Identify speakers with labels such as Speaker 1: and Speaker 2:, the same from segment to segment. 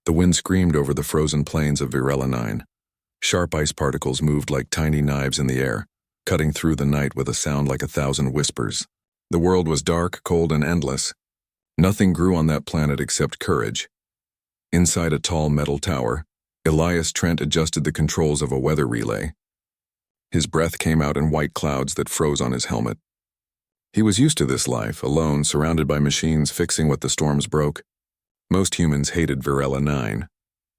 Speaker 1: The wind screamed over the frozen plains of Virella 9. Sharp ice particles moved like tiny knives in the air, cutting through the night with a sound like 1,000 whispers. The world was dark, cold, and endless. Nothing grew on that planet except courage. Inside a tall metal tower, Elias Trent adjusted the controls of a weather relay. His breath came out in white clouds that froze on his helmet. He was used to this life, alone, surrounded by machines fixing what the storms broke. Most humans hated Virella 9,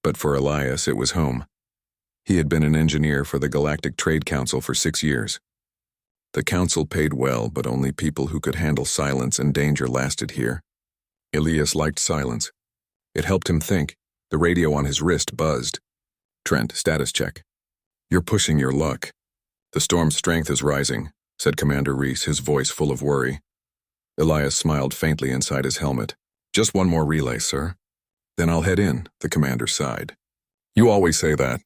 Speaker 1: but for Elias it was home. He had been an engineer for the Galactic Trade Council for 6 years. The council paid well, but only people who could handle silence and danger lasted here. Elias liked silence. It helped him think. The radio on his wrist buzzed. "Trent, status check. You're pushing your luck. The storm's strength is rising," said Commander Reese, his voice full of worry. Elias smiled faintly inside his helmet. "Just one more relay, sir. Then I'll head in," the commander sighed. "You always say that.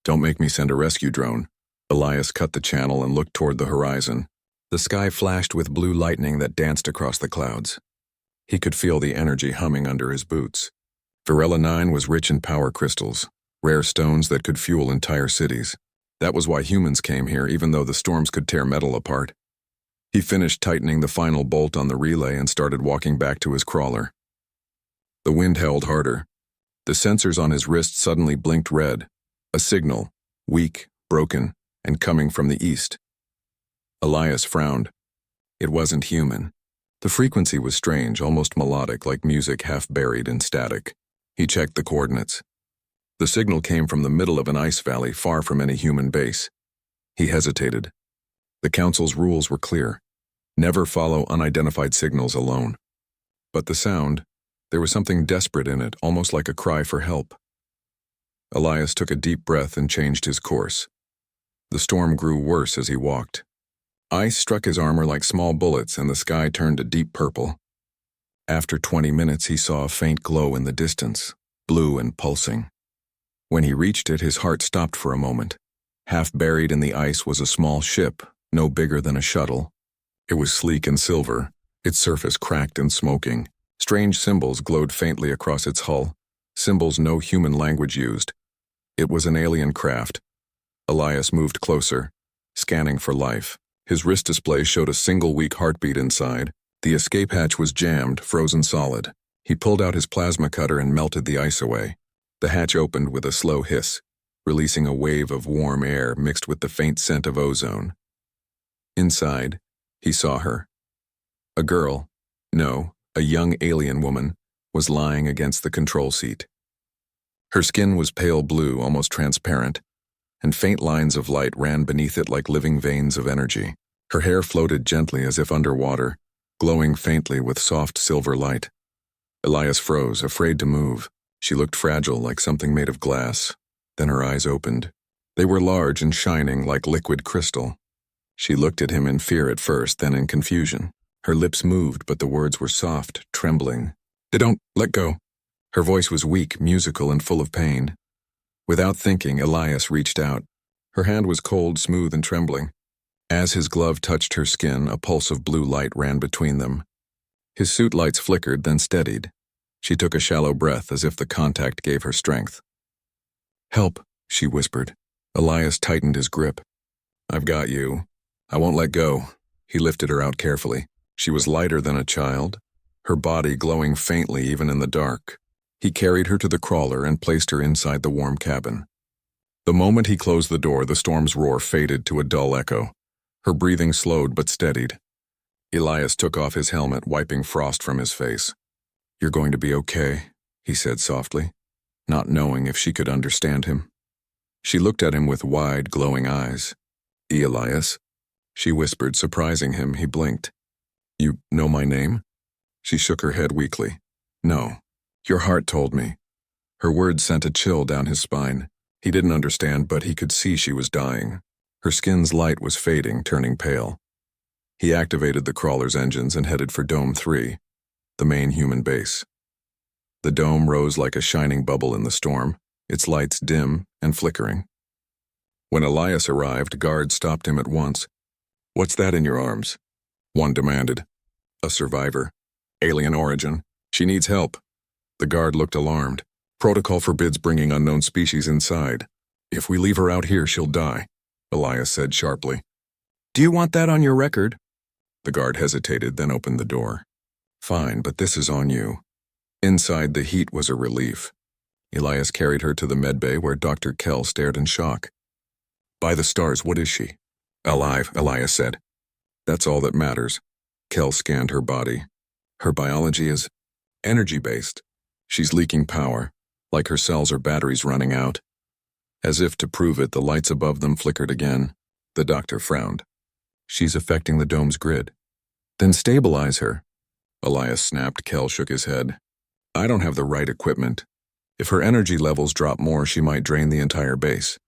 Speaker 1: Don't make me send a rescue drone." Elias cut the channel and looked toward the horizon. The sky flashed with blue lightning that danced across the clouds. He could feel the energy humming under his boots. Virella 9 was rich in power crystals, rare stones that could fuel entire cities. That was why humans came here, even though the storms could tear metal apart. He finished tightening the final bolt on the relay and started walking back to his crawler. The wind howled harder. The sensors on his wrist suddenly blinked red, a signal, weak, broken, and coming from the east. Elias frowned. It wasn't human. The frequency was strange, almost melodic, like music half buried in static. He checked the coordinates. The signal came from the middle of an ice valley far from any human base. He hesitated. The council's rules were clear. Never follow unidentified signals alone. But the sound, there was something desperate in it, almost like a cry for help. Elias took a deep breath and changed his course. The storm grew worse as he walked. Ice struck his armor like small bullets and the sky turned a deep purple. After 20 minutes, he saw a faint glow in the distance, blue and pulsing. When he reached it, his heart stopped for a moment. Half buried in the ice was a small ship, no bigger than a shuttle. It was sleek and silver, its surface cracked and smoking. Strange symbols glowed faintly across its hull, symbols no human language used. It was an alien craft. Elias moved closer, scanning for life. His wrist display showed a single weak heartbeat inside. The escape hatch was jammed, frozen solid. He pulled out his plasma cutter and melted the ice away. The hatch opened with a slow hiss, releasing a wave of warm air mixed with the faint scent of ozone. Inside, he saw her. A girl, no, a young alien woman, was lying against the control seat. Her skin was pale blue, almost transparent, and faint lines of light ran beneath it like living veins of energy. Her hair floated gently as if underwater, glowing faintly with soft silver light. Elias froze, afraid to move. She looked fragile, like something made of glass. Then her eyes opened. They were large and shining like liquid crystal. She looked at him in fear at first, then in confusion. Her lips moved, but the words were soft, trembling. "Don't let go." Her voice was weak, musical, and full of pain. Without thinking, Elias reached out. Her hand was cold, smooth, and trembling. As his glove touched her skin, a pulse of blue light ran between them. His suit lights flickered, then steadied. She took a shallow breath as if the contact gave her strength. "Help," she whispered. Elias tightened his grip. "I've got you. I won't let go." He lifted her out carefully. She was lighter than a child, her body glowing faintly even in the dark. He carried her to the crawler and placed her inside the warm cabin. The moment he closed the door, the storm's roar faded to a dull echo. Her breathing slowed but steadied. Elias took off his helmet, wiping frost from his face. "You're going to be okay," he said softly, not knowing if she could understand him. She looked at him with wide, glowing eyes. "Elias?" she whispered, surprising him. He blinked. "You know my name?" She shook her head weakly. "No. Your heart told me." Her words sent a chill down his spine. He didn't understand, but he could see she was dying. Her skin's light was fading, turning pale. He activated the crawler's engines and headed for Dome 3, the main human base. The dome rose like a shining bubble in the storm, its lights dim and flickering. When Elias arrived, guards stopped him at once. "What's that in your arms?" one demanded. "A survivor. Alien origin. She needs help." The guard looked alarmed. Protocol forbids bringing unknown species inside. If we leave her out here, she'll die, Elias said sharply. Do you want that on your record? The guard hesitated, then opened the door. Fine, but this is on you. Inside, the heat was a relief. Elias carried her to the medbay where Dr. Kell stared in shock. By the stars, what is she? Alive, Elias said. That's all that matters. Kell scanned her body. Her biology is energy-based. She's leaking power, like her cells are batteries running out. As if to prove it, the lights above them flickered again. The doctor frowned. She's affecting the dome's grid. Then stabilize her. Elias snapped. Kell shook his head. I don't have the right equipment. If her energy levels drop more, she might drain the entire base.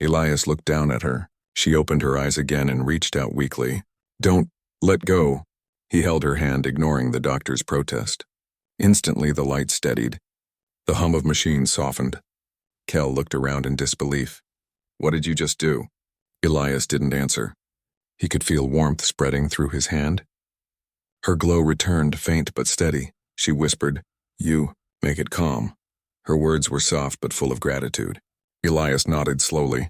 Speaker 1: Elias looked down at her. She opened her eyes again and reached out weakly. Don't let go. He held her hand, ignoring the doctor's protest. Instantly, the light steadied. The hum of machines softened. Kell looked around in disbelief. What did you just do? Elias didn't answer. He could feel warmth spreading through his hand. Her glow returned, faint but steady. She whispered, You, make it calm. Her words were soft but full of gratitude. Elias nodded slowly.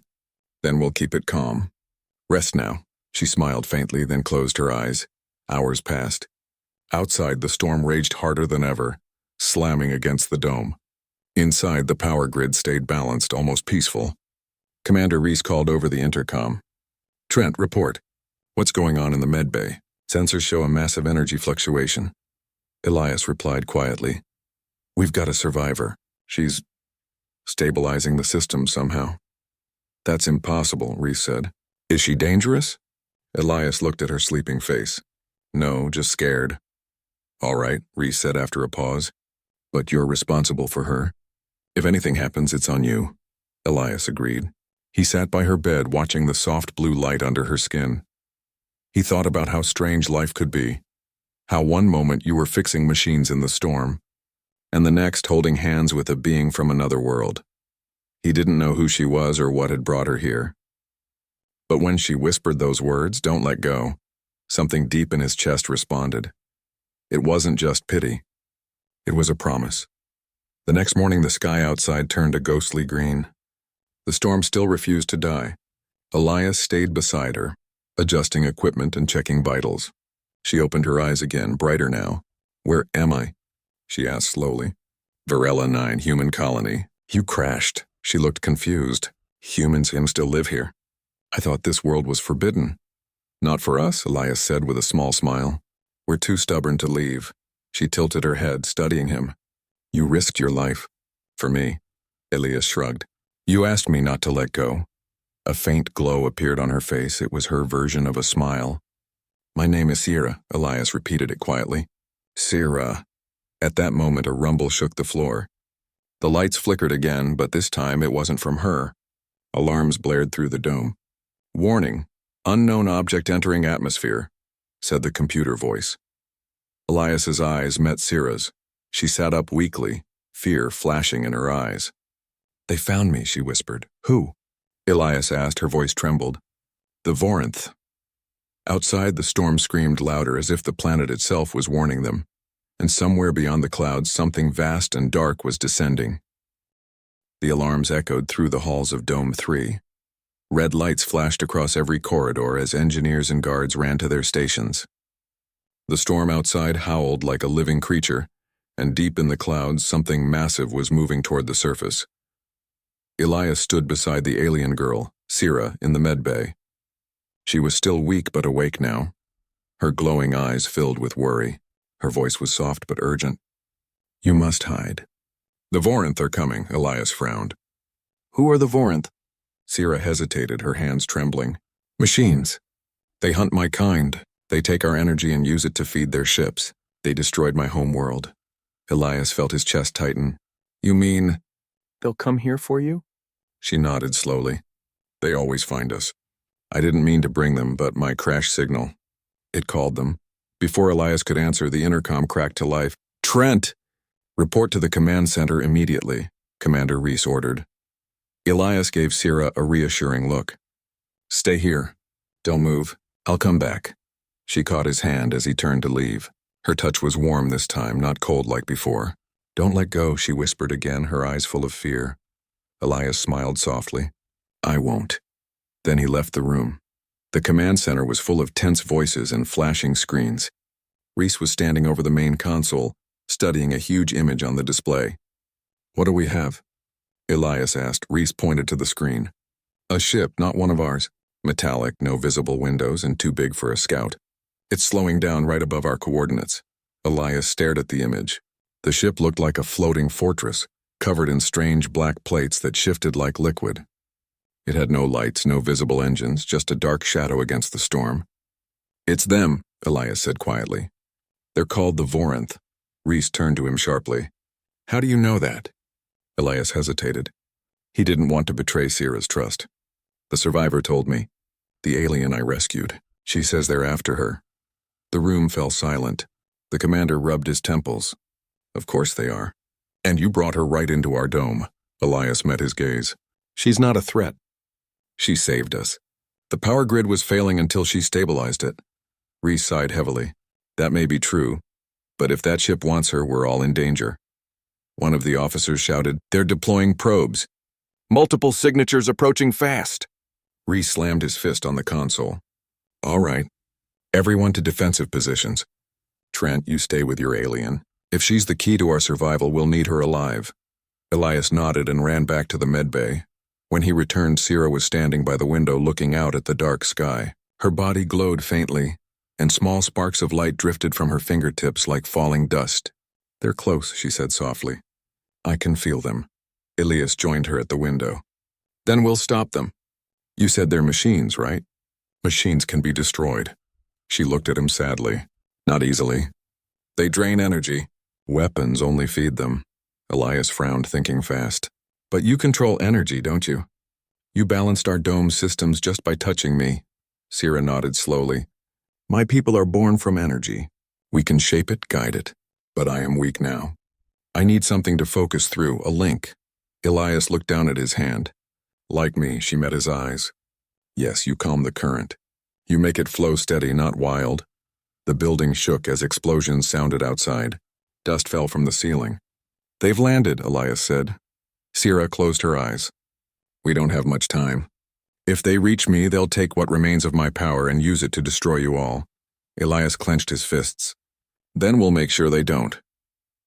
Speaker 1: Then we'll keep it calm. Rest now. She smiled faintly, then closed her eyes. Hours passed. Outside, the storm raged harder than ever, slamming against the dome. Inside, the power grid stayed balanced, almost peaceful. Commander Reese called over the intercom. Trent, report. What's going on in the med bay? Sensors show a massive energy fluctuation. Elias replied quietly. We've got a survivor. She's stabilizing the system somehow. That's impossible, Reese said. Is she dangerous? Elias looked at her sleeping face. No, just scared. All right, Reese said after a pause. But you're responsible for her. If anything happens, it's on you. Elias agreed. He sat by her bed, watching the soft blue light under her skin. He thought about how strange life could be. How one moment you were fixing machines in the storm, and the next holding hands with a being from another world. He didn't know who she was or what had brought her here. But when she whispered those words, don't let go, something deep in his chest responded. It wasn't just pity. It was a promise. The next morning, the sky outside turned a ghostly green. The storm still refused to die. Elias stayed beside her, adjusting equipment and checking vitals. She opened her eyes again, brighter now. Where am I? She asked slowly. Varela 9, human colony. You crashed. She looked confused. Humans still live here. I thought this world was forbidden. Not for us, Elias said with a small smile. We're too stubborn to leave. She tilted her head, studying him. You risked your life. For me. Elias shrugged. You asked me not to let go. A faint glow appeared on her face. It was her version of a smile. My name is Sierra, Elias repeated it quietly. Sierra. At that moment, a rumble shook the floor. The lights flickered again, but this time it wasn't from her. Alarms blared through the dome. Warning, unknown object entering atmosphere, said the computer voice. Elias's eyes met Sierra's. She sat up weakly, fear flashing in her eyes. They found me, she whispered. Who? Elias asked, her voice trembled. The Vorinth. Outside, the storm screamed louder, as if the planet itself was warning them, and somewhere beyond the clouds, something vast and dark was descending. The alarms echoed through the halls of Dome 3. Red lights flashed across every corridor as engineers and guards ran to their stations. The storm outside howled like a living creature, and deep in the clouds, something massive was moving toward the surface. Elias stood beside the alien girl, Sierra, in the med bay. She was still weak but awake now. Her glowing eyes filled with worry. Her voice was soft but urgent. You must hide. The Vorinth are coming, Elias frowned. Who are the Vorinth? Sierra hesitated, her hands trembling. Machines. They hunt my kind. They take our energy and use it to feed their ships. They destroyed my home world. Elias felt his chest tighten. You mean... They'll come here for you? She nodded slowly. They always find us. I didn't mean to bring them, but my crash signal. It called them. Before Elias could answer, the intercom cracked to life. Trent! Report to the command center immediately, Commander Reese ordered. Elias gave Sierra a reassuring look. Stay here. Don't move. I'll come back. She caught his hand as he turned to leave. Her touch was warm this time, not cold like before. Don't let go, she whispered again, her eyes full of fear. Elias smiled softly. I won't. Then he left the room. The command center was full of tense voices and flashing screens. Reese was standing over the main console, studying a huge image on the display. What do we have? Elias asked. Reese pointed to the screen. A ship, not one of ours. Metallic, no visible windows, and too big for a scout. It's slowing down right above our coordinates. Elias stared at the image. The ship looked like a floating fortress, covered in strange black plates that shifted like liquid. It had no lights, no visible engines, just a dark shadow against the storm. It's them, Elias said quietly. They're called the Voranth. Reese turned to him sharply. How do you know that? Elias hesitated. He didn't want to betray Sierra's trust. The survivor told me. The alien I rescued. She says they're after her. The room fell silent. The commander rubbed his temples. Of course they are. And you brought her right into our dome. Elias met his gaze. She's not a threat. She saved us. The power grid was failing until she stabilized it. Reese sighed heavily. That may be true, but if that ship wants her, we're all in danger. One of the officers shouted, They're deploying probes. Multiple signatures approaching fast. Reese slammed his fist on the console. All right. Everyone to defensive positions. Trent, you stay with your alien. If she's the key to our survival, we'll need her alive. Elias nodded and ran back to the medbay. When he returned, Sierra was standing by the window looking out at the dark sky. Her body glowed faintly, and small sparks of light drifted from her fingertips like falling dust. They're close, she said softly. I can feel them. Elias joined her at the window. Then we'll stop them. You said they're machines, right? Machines can be destroyed. She looked at him sadly. Not easily. They drain energy. Weapons only feed them. Elias frowned, thinking fast. But you control energy, don't you? You balanced our dome systems just by touching me. Sierra nodded slowly. My people are born from energy. We can shape it, guide it. But I am weak now. I need something to focus through, a link. Elias looked down at his hand. Like me, she met his eyes. Yes, you calm the current. You make it flow steady, not wild. The building shook as explosions sounded outside. Dust fell from the ceiling. They've landed, Elias said. Sierra closed her eyes. We don't have much time. If they reach me, they'll take what remains of my power and use it to destroy you all. Elias clenched his fists. Then we'll make sure they don't.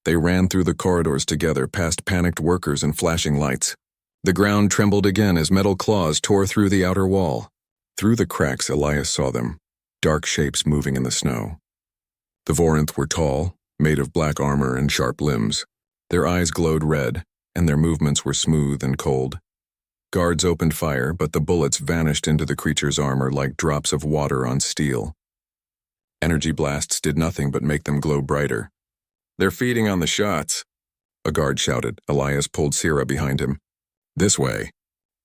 Speaker 1: They ran through the corridors together, past panicked workers and flashing lights. The ground trembled again as metal claws tore through the outer wall. Through the cracks, Elias saw them, dark shapes moving in the snow. The Voranth were tall, made of black armor and sharp limbs. Their eyes glowed red, and their movements were smooth and cold. Guards opened fire, but the bullets vanished into the creature's armor like drops of water on steel. Energy blasts did nothing but make them glow brighter. They're feeding on the shots. A guard shouted. Elias pulled Sierra behind him. This way.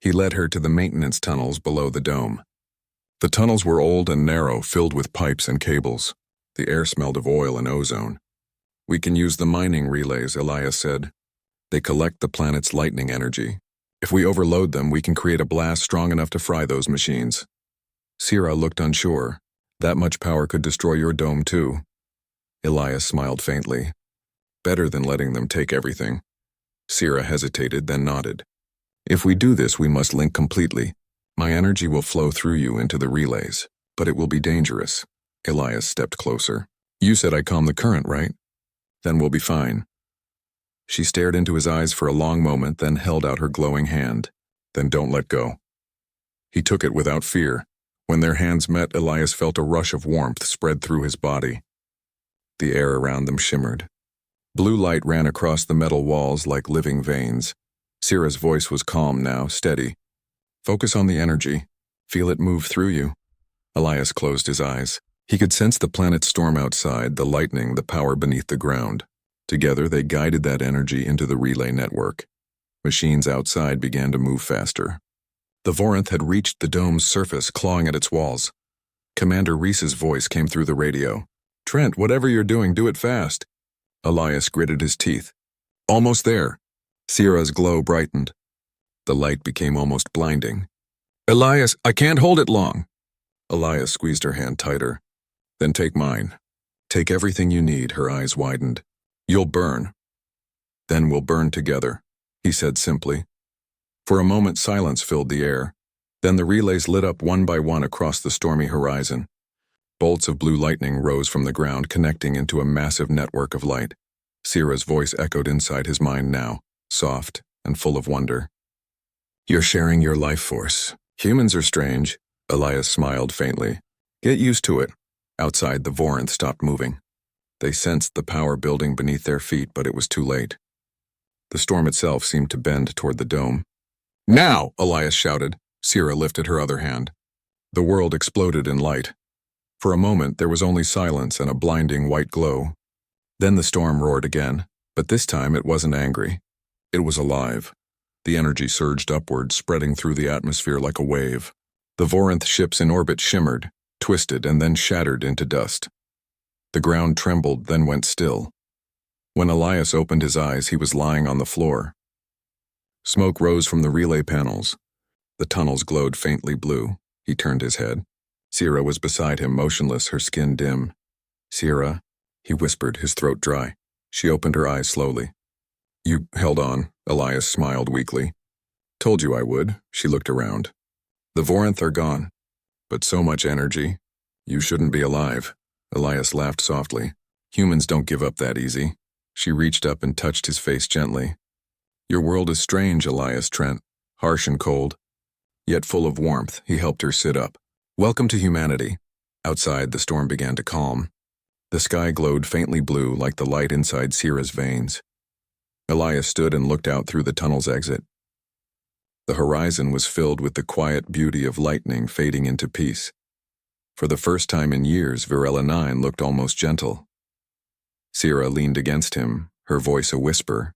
Speaker 1: He led her to the maintenance tunnels below the dome. The tunnels were old and narrow, filled with pipes and cables. The air smelled of oil and ozone. We can use the mining relays, Elias said. They collect the planet's lightning energy. If we overload them, we can create a blast strong enough to fry those machines. Sierra looked unsure. That much power could destroy your dome too. Elias smiled faintly. Better than letting them take everything. Sierra hesitated, then nodded. If we do this, we must link completely. My energy will flow through you into the relays, but it will be dangerous. Elias stepped closer. You said I calm the current, right? Then we'll be fine. She stared into his eyes for a long moment, then held out her glowing hand. Then don't let go. He took it without fear. When their hands met, Elias felt a rush of warmth spread through his body. The air around them shimmered. Blue light ran across the metal walls like living veins. Sierra's voice was calm now, steady. Focus on the energy. Feel it move through you. Elias closed his eyes. He could sense the planet's storm outside, the lightning, the power beneath the ground. Together, they guided that energy into the relay network. Machines outside began to move faster. The Voranth had reached the dome's surface, clawing at its walls. Commander Reese's voice came through the radio. Trent, whatever you're doing, do it fast. Elias gritted his teeth. Almost there. Sierra's glow brightened. The light became almost blinding. Elias, I can't hold it long. Elias squeezed her hand tighter. Then take mine. Take everything you need, her eyes widened. You'll burn. Then we'll burn together, he said simply. For a moment silence filled the air. Then the relays lit up one by one across the stormy horizon. Bolts of blue lightning rose from the ground, connecting into a massive network of light. Sira's voice echoed inside his mind now, soft and full of wonder. You're sharing your life force. Humans are strange, Elias smiled faintly. Get used to it. Outside, the Voranth stopped moving. They sensed the power building beneath their feet, but it was too late. The storm itself seemed to bend toward the dome. Now, Elias shouted. Sira lifted her other hand. The world exploded in light. For a moment, there was only silence and a blinding white glow. Then the storm roared again, but this time it wasn't angry. It was alive. The energy surged upward, spreading through the atmosphere like a wave. The Voranth ships in orbit shimmered, twisted, and then shattered into dust. The ground trembled, then went still. When Elias opened his eyes, he was lying on the floor. Smoke rose from the relay panels. The tunnels glowed faintly blue. He turned his head. Sira was beside him, motionless, her skin dim. Sira, he whispered, his throat dry. She opened her eyes slowly. You held on, Elias smiled weakly. Told you I would. She looked around. The Voranth are gone. But so much energy. You shouldn't be alive. Elias laughed softly. Humans don't give up that easy. She reached up and touched his face gently. Your world is strange, Elias Trent. Harsh and cold. Yet full of warmth. He helped her sit up. Welcome to humanity. Outside, the storm began to calm. The sky glowed faintly blue like the light inside Sira's veins. Elias stood and looked out through the tunnel's exit. The horizon was filled with the quiet beauty of lightning fading into peace. For the first time in years, Virella 9 looked almost gentle. Sira leaned against him, her voice a whisper.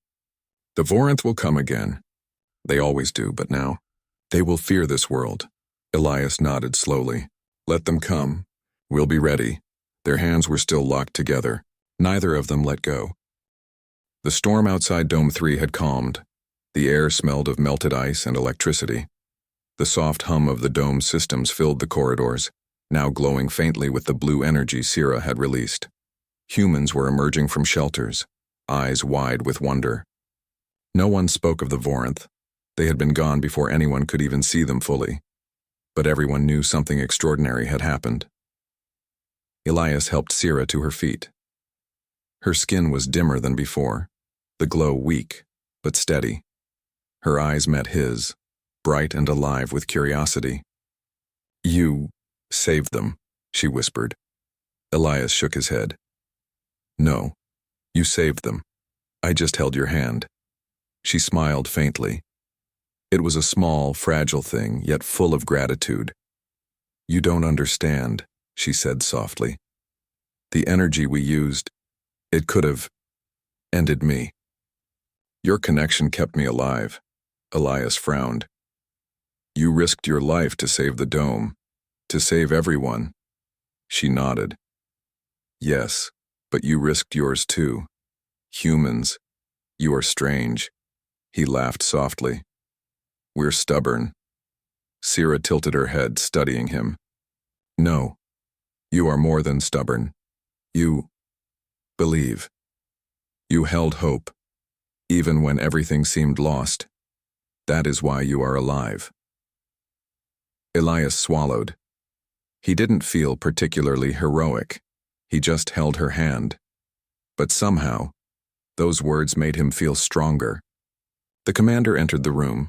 Speaker 1: The Voranth will come again. They always do, but now, they will fear this world. Elias nodded slowly. Let them come. We'll be ready. Their hands were still locked together. Neither of them let go. The storm outside Dome 3 had calmed. The air smelled of melted ice and electricity. The soft hum of the dome's systems filled the corridors, now glowing faintly with the blue energy Sira had released. Humans were emerging from shelters, eyes wide with wonder. No one spoke of the Voranth. They had been gone before anyone could even see them fully. But everyone knew something extraordinary had happened. Elias helped Sira to her feet. Her skin was dimmer than before, the glow weak, but steady. Her eyes met his, bright and alive with curiosity. You saved them, she whispered. Elias shook his head. No, you saved them. I just held your hand. She smiled faintly. It was a small, fragile thing, yet full of gratitude. You don't understand, she said softly. The energy we used, it could have ended me. Your connection kept me alive. Elias frowned. You risked your life to save the dome, to save everyone. She nodded. Yes, but you risked yours too. Humans, you are strange. He laughed softly. We're stubborn. Sira tilted her head, studying him. No, you are more than stubborn. You believe. You held hope, even when everything seemed lost. That is why you are alive. Elias swallowed. He didn't feel particularly heroic. He just held her hand. But somehow, those words made him feel stronger. The commander entered the room,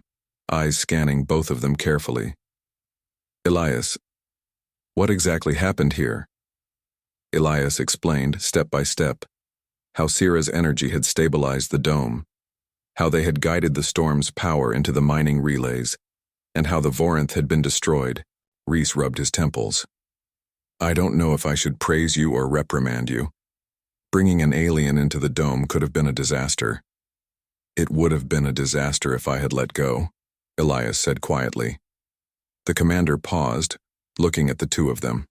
Speaker 1: eyes scanning both of them carefully. Elias, what exactly happened here? Elias explained, step by step, how Sira's energy had stabilized the dome, how they had guided the storm's power into the mining relays, and how the Voranth had been destroyed. Reese rubbed his temples. I don't know if I should praise you or reprimand you. Bringing an alien into the dome could have been a disaster. It would have been a disaster if I had let go, Elias said quietly. The commander paused, looking at the two of them.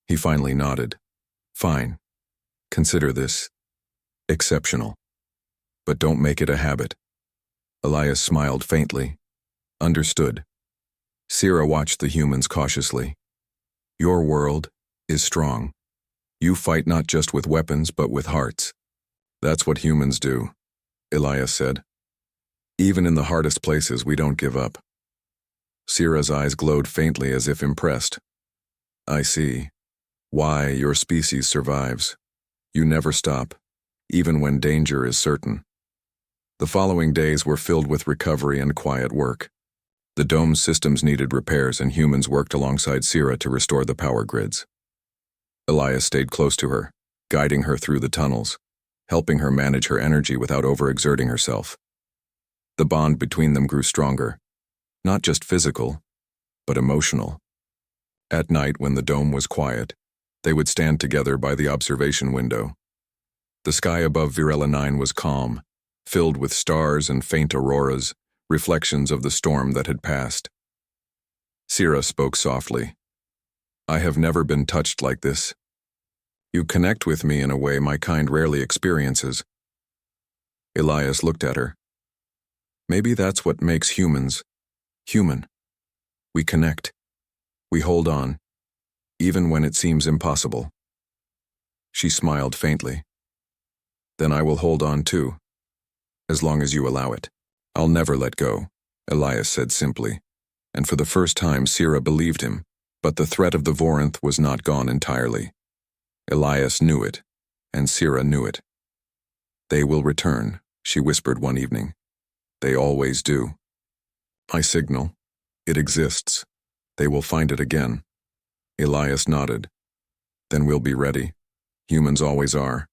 Speaker 1: He finally nodded. Fine. Consider this exceptional. But don't make it a habit. Elias smiled faintly. Understood. Sira watched the humans cautiously. Your world is strong. You fight not just with weapons but with hearts. That's what humans do. Elias said. Even in the hardest places, we don't give up. Sira's eyes glowed faintly as if impressed. I see. Why your species survives. You never stop, even when danger is certain. The following days were filled with recovery and quiet work. The dome's systems needed repairs and humans worked alongside Sira to restore the power grids. Elias stayed close to her, guiding her through the tunnels, helping her manage her energy without overexerting herself. The bond between them grew stronger, not just physical, but emotional. At night, when the dome was quiet, they would stand together by the observation window. The sky above Virela 9 was calm, filled with stars and faint auroras, reflections of the storm that had passed. Sira spoke softly. I have never been touched like this. You connect with me in a way my kind rarely experiences. Elias looked at her. Maybe that's what makes humans human. We connect. We hold on, even when it seems impossible. She smiled faintly. Then I will hold on too, as long as you allow it. I'll never let go, Elias said simply, and for the first time Sira believed him, but the threat of the Voranth was not gone entirely. Elias knew it, and Sira knew it. They will return, she whispered one evening. They always do. I signal. It exists. They will find it again. Elias nodded. Then we'll be ready. Humans always are.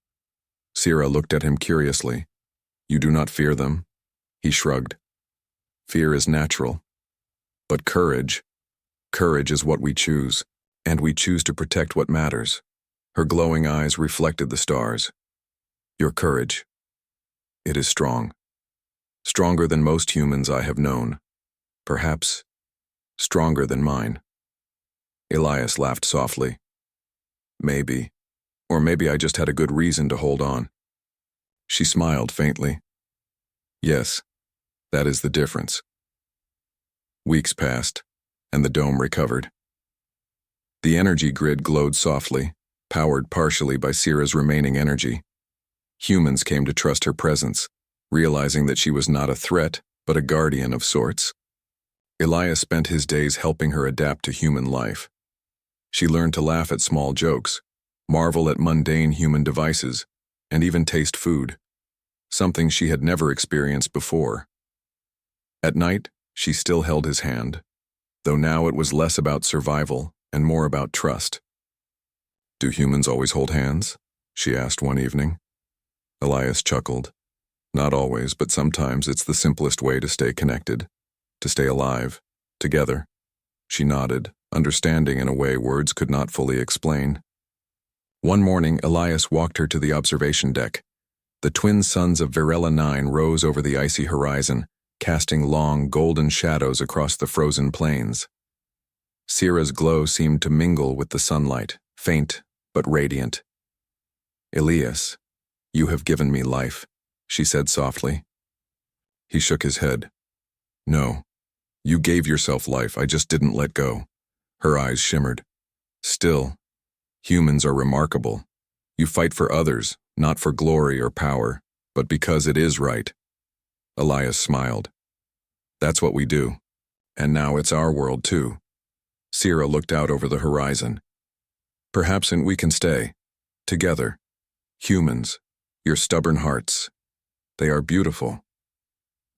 Speaker 1: Sira looked at him curiously. You do not fear them? He shrugged. Fear is natural. But courage is what we choose, and we choose to protect what matters. Her glowing eyes reflected the stars. Your courage. It is strong. Stronger than most humans I have known. Perhaps stronger than mine. Elias laughed softly. Maybe. Or maybe I just had a good reason to hold on. She smiled faintly. Yes. That is the difference. Weeks passed, and the dome recovered. The energy grid glowed softly, powered partially by Sira's remaining energy. Humans came to trust her presence, realizing that she was not a threat, but a guardian of sorts. Elias spent his days helping her adapt to human life. She learned to laugh at small jokes, marvel at mundane human devices, and even taste food, something she had never experienced before. At night, she still held his hand, though now it was less about survival and more about trust. Do humans always hold hands? She asked one evening. Elias chuckled. Not always, but sometimes it's the simplest way to stay connected, to stay alive, together. She nodded, understanding in a way words could not fully explain. One morning, Elias walked her to the observation deck. The twin suns of Virela 9 rose over the icy horizon, casting long, golden shadows across the frozen plains. Sira's glow seemed to mingle with the sunlight, faint but radiant. Elias, you have given me life, she said softly. He shook his head. No, you gave yourself life, I just didn't let go. Her eyes shimmered. Still, humans are remarkable. You fight for others, not for glory or power, but because it is right. Elias smiled. That's what we do. And now it's our world too. Sira looked out over the horizon. Perhaps we can stay. Together. Humans. Your stubborn hearts. They are beautiful.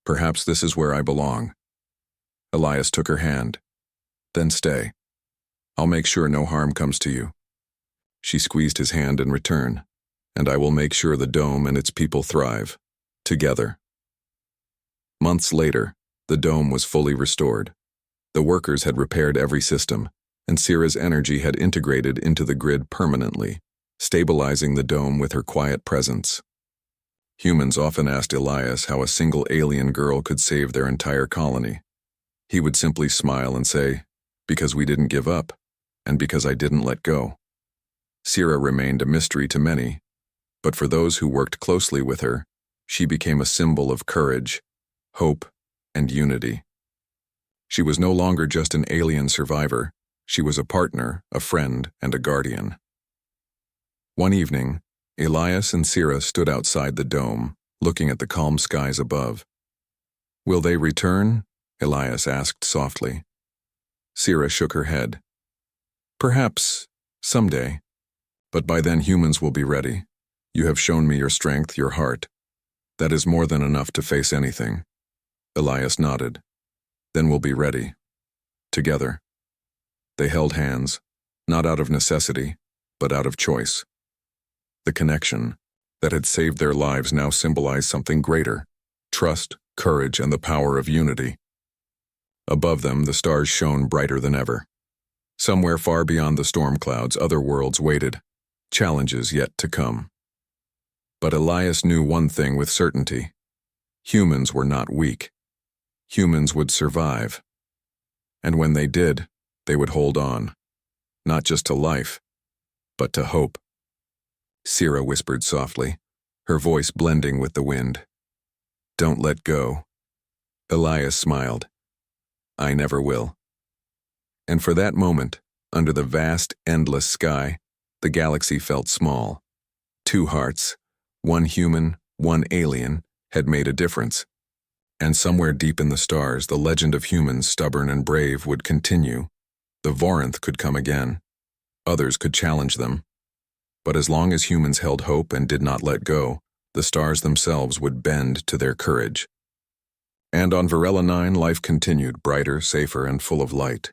Speaker 1: Perhaps this is where I belong. Elias took her hand. Then stay. I'll make sure no harm comes to you. She squeezed his hand in return, and I will make sure the dome and its people thrive. Together. Months later, the dome was fully restored. The workers had repaired every system, and Sira's energy had integrated into the grid permanently, stabilizing the dome with her quiet presence. Humans often asked Elias how a single alien girl could save their entire colony. He would simply smile and say, because we didn't give up, and because I didn't let go. Sira remained a mystery to many, but for those who worked closely with her, she became a symbol of courage, hope, and unity. She was no longer just an alien survivor, she was a partner, a friend, and a guardian. One evening, Elias and Sira stood outside the dome, looking at the calm skies above. "Will they return?" Elias asked softly. Sira shook her head. "Perhaps, someday. But by then humans will be ready. You have shown me your strength, your heart. That is more than enough to face anything." Elias nodded. "Then we'll be ready. Together." They held hands, not out of necessity, but out of choice. The connection that had saved their lives now symbolized something greater: trust, courage, and the power of unity. Above them, the stars shone brighter than ever. Somewhere far beyond the storm clouds, other worlds waited, challenges yet to come. But Elias knew one thing with certainty: humans were not weak. Humans would survive. And when they did, they would hold on, not just to life, but to hope. Sira whispered softly, her voice blending with the wind. "Don't let go." Elias smiled. "I never will." And for that moment, under the vast, endless sky, the galaxy felt small. Two hearts, one human, one alien, had made a difference. And somewhere deep in the stars, the legend of humans stubborn and brave would continue. The Voranth could come again. Others could challenge them. But as long as humans held hope and did not let go, the stars themselves would bend to their courage. And on Varela 9, life continued, brighter, safer, and full of light.